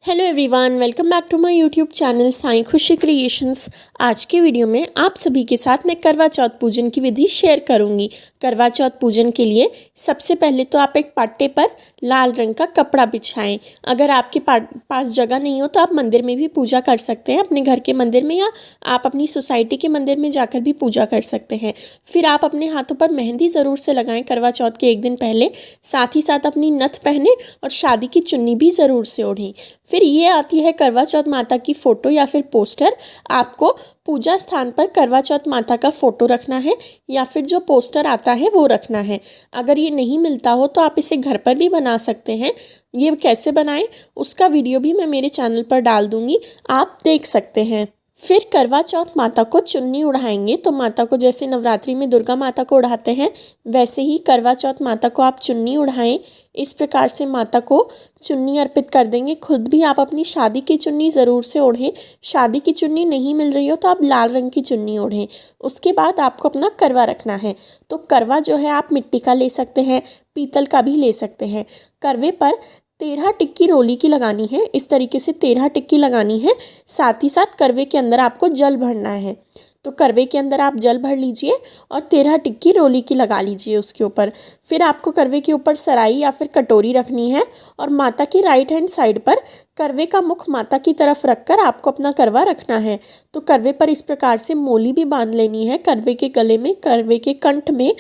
Hello everyone, welcome back to my YouTube channel Sai Khushi creations. आज के video में आप सभी के साथ मैं करवा चौथ पूजन की विधि शेयर करूंगी। करवा चौथ पूजन के लिए सबसे पहले तो आप एक पाटे पर लाल रंग का कपड़ा बिछाएं। अगर आपके पास जगह नहीं हो तो आप मंदिर में भी पूजा कर सकते हैं, अपने घर के मंदिर में, या आप अपनी सोसाइटी के मंदिर में जाकर भी पूजा कर सकते हैं। फिर आप अपने हाथों पर मेहंदी ज़रूर से लगाएं करवा चौथ के एक दिन पहले। साथ ही साथ अपनी नथ पहने और शादी की चुन्नी भी ज़रूर से ओढ़ें। फिर ये आती है करवा चौथ माता की फ़ोटो या फिर पोस्टर। आपको पूजा स्थान पर करवा चौथ माता का फ़ोटो रखना है या फिर जो पोस्टर आता है वो रखना है। अगर ये नहीं मिलता हो तो आप इसे घर पर भी बना सकते हैं। ये कैसे बनाएं उसका वीडियो भी मैं मेरे चैनल पर डाल दूँगी, आप देख सकते हैं। फिर करवा चौथ माता को चुन्नी उड़ाएंगे। तो माता को जैसे नवरात्रि में दुर्गा माता को उड़ाते हैं, वैसे ही करवा चौथ माता को आप चुन्नी उड़ाएं। इस प्रकार से माता को चुन्नी अर्पित कर देंगे। खुद भी आप अपनी शादी की चुन्नी ज़रूर से ओढ़ें। शादी की चुन्नी नहीं मिल रही हो तो आप लाल रंग की चुन्नी ओढ़ें। उसके बाद आपको अपना करवा रखना है। तो करवा जो है आप मिट्टी का ले सकते हैं, पीतल का भी ले सकते हैं। करवे पर 13 टिक्की रोली की लगानी है। इस तरीके से 13 टिक्की लगानी है। साथ ही साथ करवे के अंदर आपको जल भरना है। तो करवे के अंदर आप जल भर लीजिए और 13 टिक्की रोली की लगा लीजिए उसके ऊपर। फिर आपको करवे के ऊपर सराई या फिर कटोरी रखनी है और माता की राइट हैंड साइड पर करवे का मुख माता की तरफ रखकर आपको अपना करवा रखना है। तो करवे पर इस प्रकार से मोली भी बांध लेनी है। करवे के गले में, करवे के कंठ में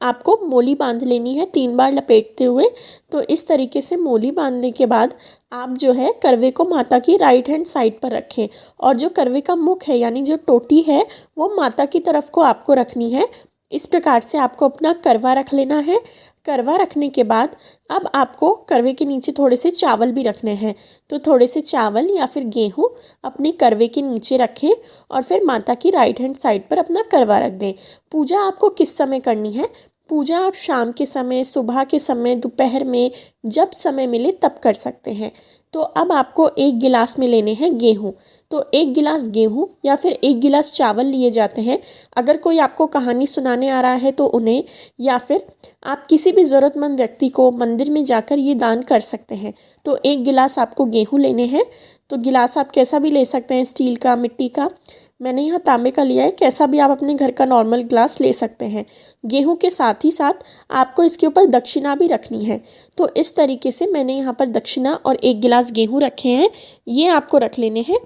आपको मोली बांध लेनी है 3 बार लपेटते हुए। तो इस तरीके से मोली बांधने के बाद आप जो है करवे को माता की राइट हैंड साइड पर रखें और जो करवे का मुख है यानी जो टोटी है वो माता की तरफ को आपको रखनी है। इस प्रकार से आपको अपना करवा रख लेना है। करवा रखने के बाद अब आपको करवे के नीचे थोड़े से चावल भी रखने हैं। तो थोड़े से चावल या फिर गेहूँ अपने करवे के नीचे रखें और फिर माता की राइट हैंड साइड पर अपना करवा रख दें। पूजा आपको किस समय करनी है? पूजा आप शाम के समय, सुबह के समय, दोपहर में, जब समय मिले तब कर सकते हैं। तो अब आपको 1 गिलास में लेने हैं गेहूँ। तो 1 गिलास गेहूँ या फिर 1 गिलास चावल लिए जाते हैं। अगर कोई आपको कहानी सुनाने आ रहा है तो उन्हें, या फिर आप किसी भी ज़रूरतमंद व्यक्ति को मंदिर में जाकर ये दान कर सकते हैं। तो 1 गिलास आपको गेहूँ लेने हैं। तो गिलास आप कैसा भी ले सकते हैं, स्टील का, मिट्टी का। मैंने यहाँ तांबे का लिया है, कैसा भी आप अपने घर का नॉर्मल ग्लास ले सकते हैं। गेहूं के साथ ही साथ आपको इसके ऊपर दक्षिणा भी रखनी है। तो इस तरीके से मैंने यहाँ पर दक्षिणा और 1 गिलास गेहूं रखे हैं, ये आपको रख लेने हैं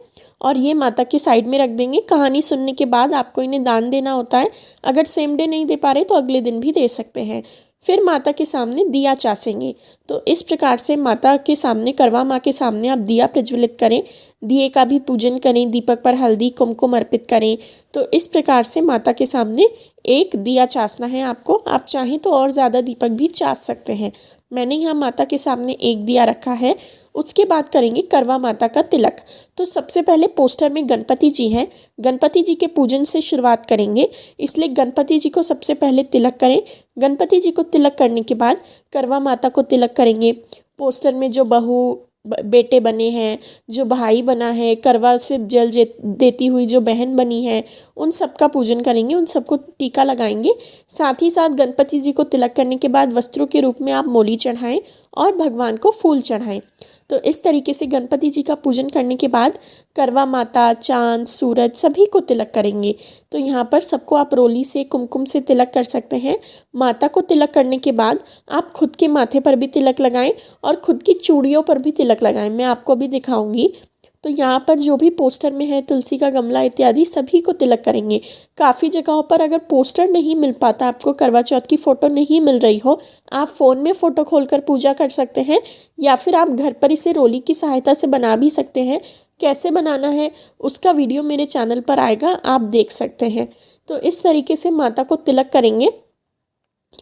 और ये माता के साइड में रख देंगे। कहानी सुनने के बाद आपको इन्हें दान देना होता है। अगर सेम डे नहीं दे पा रहे तो अगले दिन भी दे सकते हैं। फिर माता के सामने दिया चासेंगे। तो इस प्रकार से माता के सामने, करवा माँ के सामने आप दिया प्रज्वलित करें। दिए का भी पूजन करें, दीपक पर हल्दी कुमकुम अर्पित करें। तो इस प्रकार से माता के सामने एक दिया चासना है आपको। आप चाहें तो और ज़्यादा दीपक भी चास सकते हैं। मैंने यहाँ माता के सामने एक दिया रखा है। उसके बाद करेंगे करवा माता का तिलक। तो सबसे पहले पोस्टर में गणपति जी हैं। गणपति जी के पूजन से शुरुआत करेंगे, इसलिए गणपति जी को सबसे पहले तिलक करें। गणपति जी को तिलक करने के बाद करवा माता को तिलक करेंगे। पोस्टर में जो बहू बेटे बने हैं, जो भाई बना है, करवा से जल देती हुई जो बहन बनी है, उन सब का पूजन करेंगे, उन सबको टीका लगाएंगे। साथ ही साथ गणपति जी को तिलक करने के बाद वस्त्रों के रूप में आप मोली चढ़ाएं और भगवान को फूल चढ़ाएं। तो इस तरीके से गणपति जी का पूजन करने के बाद करवा माता, चांद, सूरज सभी को तिलक करेंगे। तो यहाँ पर सबको आप रोली से, कुमकुम से तिलक कर सकते हैं। माता को तिलक करने के बाद आप खुद के माथे पर भी तिलक लगाएं और खुद की चूड़ियों पर भी तिलक लगाएं। मैं आपको भी दिखाऊंगी। तो यहाँ पर जो भी पोस्टर में है, तुलसी का गमला इत्यादि सभी को तिलक करेंगे। काफ़ी जगहों पर अगर पोस्टर नहीं मिल पाता, आपको करवा चौथ की फ़ोटो नहीं मिल रही हो, आप फ़ोन में फ़ोटो खोलकर पूजा कर सकते हैं या फिर आप घर पर इसे रोली की सहायता से बना भी सकते हैं। कैसे बनाना है उसका वीडियो मेरे चैनल पर आएगा, आप देख सकते हैं। तो इस तरीके से माता को तिलक करेंगे।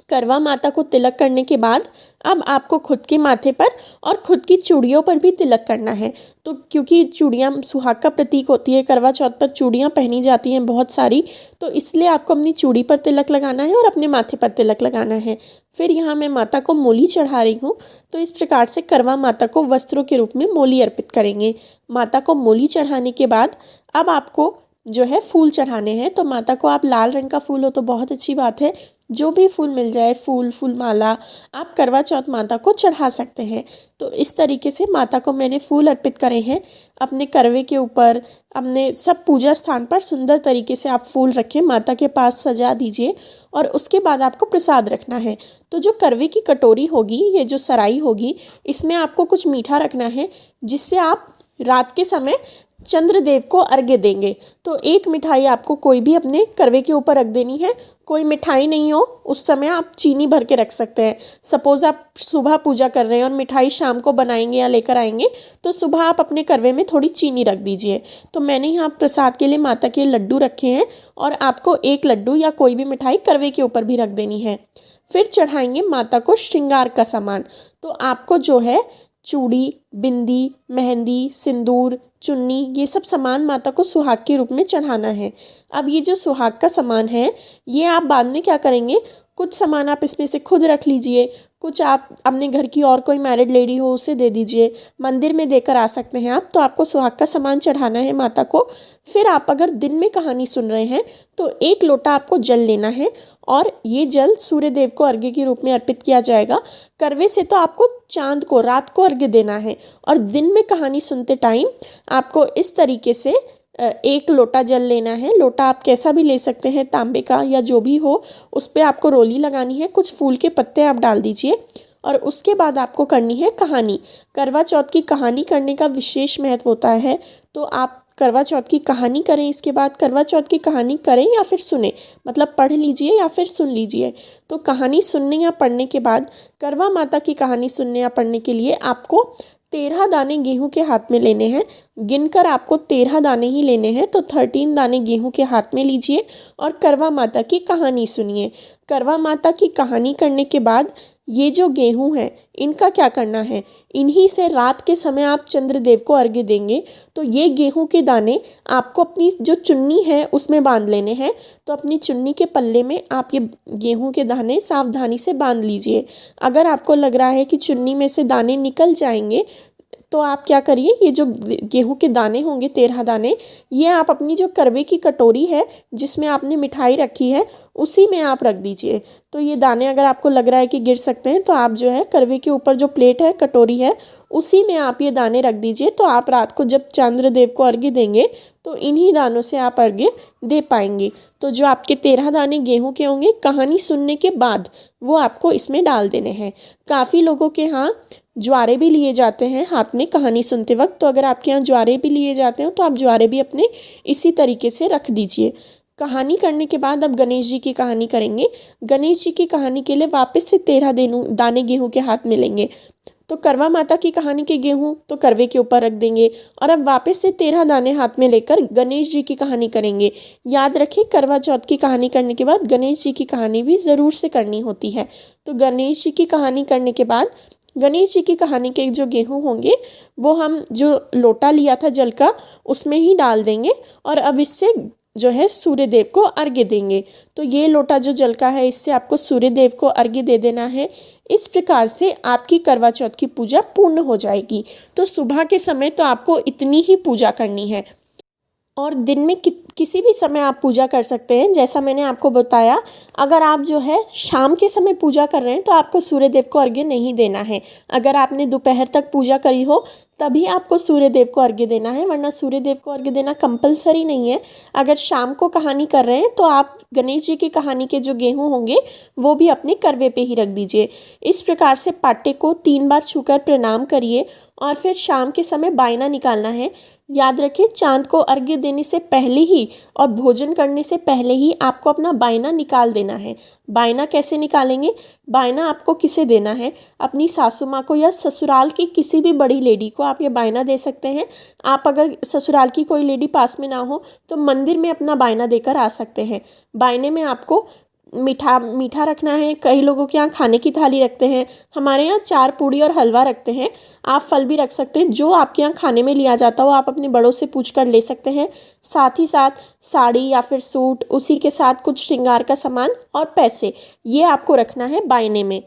करवा माता को तिलक करने के बाद अब आपको खुद के माथे पर और खुद की चूड़ियों पर भी तिलक करना है। तो क्योंकि चूड़ियाँ सुहाग का प्रतीक होती है, करवा चौथ पर चूड़ियाँ पहनी जाती हैं बहुत सारी, तो इसलिए आपको अपनी चूड़ी पर तिलक लगाना है और अपने माथे पर तिलक लगाना है। फिर यहाँ मैं माता को मोली चढ़ा रही हूँ। तो इस प्रकार से करवा माता को वस्त्रों के रूप में मोली अर्पित करेंगे। माता को मोली चढ़ाने के बाद अब आपको जो है फूल चढ़ाने हैं। तो माता को आप लाल रंग का फूल हो तो बहुत अच्छी बात है, जो भी फूल मिल जाए, फूल माला, आप करवा चौथ माता को चढ़ा सकते हैं। तो इस तरीके से माता को मैंने फूल अर्पित करे हैं। अपने करवे के ऊपर, अपने सब पूजा स्थान पर सुंदर तरीके से आप फूल रखें, माता के पास सजा दीजिए और उसके बाद आपको प्रसाद रखना है। तो जो करवे की कटोरी होगी, ये जो सराई होगी, इसमें आपको कुछ मीठा रखना है, जिससे आप रात के समय चंद्रदेव को अर्घ्य देंगे। तो एक मिठाई आपको कोई भी अपने करवे के ऊपर रख देनी है। कोई मिठाई नहीं हो उस समय आप चीनी भर के रख सकते हैं। सपोज़ आप सुबह पूजा कर रहे हैं और मिठाई शाम को बनाएंगे या लेकर आएंगे, तो सुबह आप अपने करवे में थोड़ी चीनी रख दीजिए। तो मैंने यहाँ प्रसाद के लिए माता के लड्डू रखे हैं और आपको एक लड्डू या कोई भी मिठाई करवे के ऊपर भी रख देनी है। फिर चढ़ाएंगे माता को श्रृंगार का सामान। तो आपको जो है चूड़ी, बिंदी, मेहंदी, सिंदूर, चुन्नी, ये सब सामान माता को सुहाग के रूप में चढ़ाना है। अब ये जो सुहाग का सामान है, ये आप बाद में क्या करेंगे, कुछ सामान आप इसमें से खुद रख लीजिए, कुछ आप अपने घर की और कोई मैरिड लेडी हो उसे दे दीजिए, मंदिर में देकर आ सकते हैं आप। तो आपको सुहाग का सामान चढ़ाना है माता को। फिर आप अगर दिन में कहानी सुन रहे हैं तो 1 लोटा आपको जल लेना है और ये जल सूर्य देव को अर्घ्य के रूप में अर्पित किया जाएगा। करवे से तो आपको चांद को, रात को अर्घ्य देना है और दिन में कहानी सुनते टाइम आपको इस तरीके से 1 लोटा जल लेना है। लोटा आप कैसा भी ले सकते हैं, तांबे का या जो भी हो, उस पर आपको रोली लगानी है, कुछ फूल के पत्ते आप डाल दीजिए और उसके बाद आपको करनी है कहानी। करवा चौथ की कहानी करने का विशेष महत्व होता है। तो आप करवा चौथ की कहानी करें, इसके बाद करवा चौथ की कहानी करें या फिर सुने, मतलब पढ़ लीजिए या फिर सुन लीजिए। तो कहानी सुनने या पढ़ने के बाद, करवा माता की कहानी सुनने या पढ़ने के लिए आपको 13 दाने गेहूं के हाथ में लेने हैं। गिनकर आपको 13 दाने ही लेने हैं। तो 13 दाने गेहूं के हाथ में लीजिए और करवा माता की कहानी सुनिए। करवा माता की कहानी करने के बाद ये जो गेहूं है, इनका क्या करना है, इन्हीं से रात के समय आप चंद्रदेव को अर्घ्य देंगे। तो ये गेहूं के दाने आपको अपनी जो चुन्नी है उसमें बांध लेने हैं। तो अपनी चुन्नी के पल्ले में आप ये गेहूं के दाने सावधानी से बांध लीजिए। अगर आपको लग रहा है कि चुन्नी में से दाने निकल जाएंगे, तो आप क्या करिए, ये जो गेहूं के दाने होंगे 13 दाने, ये आप अपनी जो करवे की कटोरी है जिसमें आपने मिठाई रखी है उसी में आप रख दीजिए। तो ये दाने अगर आपको लग रहा है कि गिर सकते हैं, तो आप जो है करवे के ऊपर जो प्लेट है, कटोरी है, उसी में आप ये दाने रख दीजिए। तो आप रात को जब चंद्रदेव को अर्घ्य देंगे तो इन्हीं दानों से आप अर्घ्य दे पाएंगे। तो जो आपके 13 दाने गेहूं के होंगे, कहानी सुनने के बाद वो आपको इसमें डाल देने हैं। काफ़ी लोगों के यहाँ ज्वारे भी लिए जाते हैं हाथ में कहानी सुनते वक्त। तो अगर आपके यहाँ ज्वारे भी लिए जाते हो तो आप ज्वारे भी अपने इसी तरीके से रख दीजिए। कहानी करने के बाद अब गणेश जी की कहानी करेंगे। गणेश जी की कहानी के लिए वापस से 13 दाने गेहूं के हाथ में लेंगे। तो करवा माता की कहानी के गेहूं तो करवे के ऊपर रख देंगे और अब वापस से 13 दाने हाथ में लेकर गणेश जी की कहानी करेंगे। याद रखिए, करवा चौथ की कहानी करने के बाद गणेश जी की कहानी भी ज़रूर से करनी होती है। तो गणेश जी की कहानी करने के बाद गणेश जी की कहानी के जो गेहूं होंगे वो हम जो लोटा लिया था जल का उसमें ही डाल देंगे और अब इससे जो है सूर्य देव को अर्घ्य देंगे। तो ये लोटा जो जल का है, इससे आपको सूर्य देव को अर्घ्य दे देना है। इस प्रकार से आपकी करवा चौथ की पूजा पूर्ण हो जाएगी। तो सुबह के समय तो आपको इतनी ही पूजा करनी है और दिन में किसी भी समय आप पूजा कर सकते हैं। जैसा मैंने आपको बताया, अगर आप जो है शाम के समय पूजा कर रहे हैं तो आपको सूर्य देव को अर्घ्य नहीं देना है। अगर आपने दोपहर तक पूजा करी हो तभी आपको सूर्य देव को अर्घ्य देना है, वरना सूर्य देव को अर्घ्य देना कंपलसरी नहीं है। अगर शाम को कहानी कर रहे हैं तो आप गणेश जी की कहानी के जो गेहूं होंगे वो भी अपने करवे पे ही रख दीजिए। इस प्रकार से पाटे को 3 बार छूकर प्रणाम करिए और फिर शाम के समय बायना निकालना है। याद रखें, चांद को अर्घ्य देने से पहले ही और भोजन करने से पहले ही आपको अपना बायना निकाल देना है। बायना कैसे निकालेंगे? बायना आपको किसे देना है? अपनी सासू माँ को या ससुराल की किसी भी बड़ी लेडी को आप ये बायना दे सकते हैं। आप अगर ससुराल की कोई लेडी पास में ना हो तो मंदिर में अपना बायना देकर आ सकते हैं। बायने में आपको मीठा रखना है। कई लोगों के यहाँ खाने की थाली रखते हैं, हमारे यहाँ 4 पूड़ी और हलवा रखते हैं। आप फल भी रख सकते हैं, जो आपके यहाँ खाने में लिया जाता हो आप अपने बड़ों से पूछ कर ले सकते हैं। साथ ही साथ साड़ी या फिर सूट, उसी के साथ कुछ श्रृंगार का सामान और पैसे, ये आपको रखना है बायने में।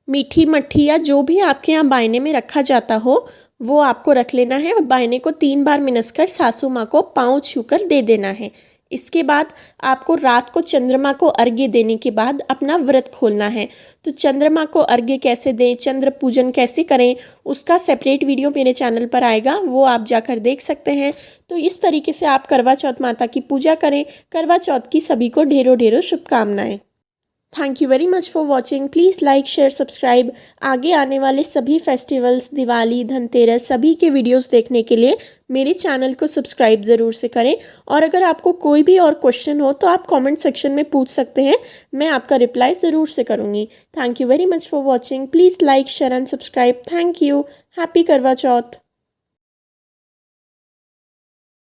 मीठी मट्ठी या जो भी आपके यहाँ बायने में रखा जाता हो वो आपको रख लेना है और बायने को 3 बार मिनस कर सासू माँ को पाँव छूकर दे देना है। इसके बाद आपको रात को चंद्रमा को अर्घ्य देने के बाद अपना व्रत खोलना है। तो चंद्रमा को अर्घ्य कैसे दें, चंद्र पूजन कैसे करें, उसका सेपरेट वीडियो मेरे चैनल पर आएगा, वो आप जाकर देख सकते हैं। तो इस तरीके से आप करवा चौथ माता की पूजा करें। करवा चौथ की सभी को ढेरों ढेरों शुभकामनाएं। Thank you very much for watching. Please like share subscribe. आगे आने वाले सभी फेस्टिवल्स, दिवाली, धनतेरस, सभी के वीडियोस देखने के लिए मेरे चैनल को सब्सक्राइब ज़रूर से करें। और अगर आपको कोई भी और क्वेश्चन हो तो आप कमेंट सेक्शन में पूछ सकते हैं, मैं आपका रिप्लाई ज़रूर से करूँगी। Thank you very much for watching. Please like share and subscribe. Thank you. Happy करवा चौथ।